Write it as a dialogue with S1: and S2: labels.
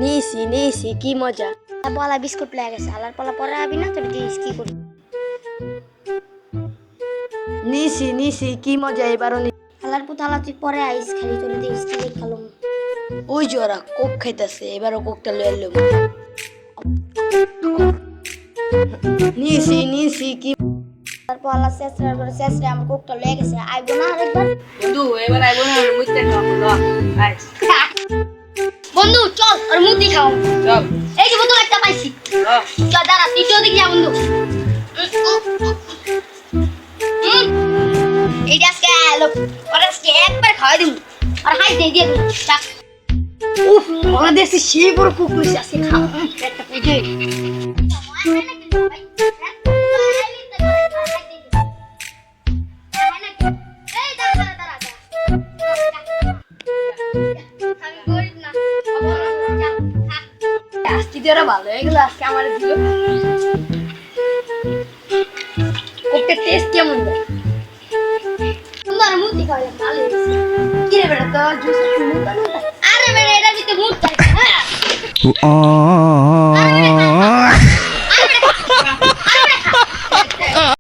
S1: নিছি কি মজা।
S2: পলা বিস্কুট লেগে গেছে আলার পলা পরে আবি না তোর দিস কি করি
S1: নিছি কি মজা এবারও
S2: আলার পুতালা তুই পরে আইস খালি তোর দিস কি খালুম
S1: ওই যে ওরা কোক খাইতেছে, এবারও কোকটা লয়ে এলো। নিছি কি
S2: তারপর আল্লাহ শেষরার পরে শেষরে আমার কোকটা লেগে গেছে আইবো না আরেকবার
S1: বন্ধু এবার আইবো না, মুইতে খাবো। আইস
S2: বন্ধু চল আর মুদি খাও
S1: চল।
S2: এই যে বন্ধু একটা পাইছি চল দাঁড়া তৃতীয় দিকে যা বন্ধু এইটা আজকে এলো ওরা আজকে একবার খাওয়াই দিব আর হাই দিয়ে দিয়ে দিবো চাক
S1: উফ, ওরা দেখছি সেই বড় কোক লইছে, আজকে খাও একটা পেটে। আজকে দিয়ে ওরা ভালো হয়ে গেল, আজকে আমার দিল। কোকটার টেস্ট কেমন দেয়? কি রে বেটা, তোর জুস
S2: আরে বেটা এটা দিতে মুখ চাই
S3: Oh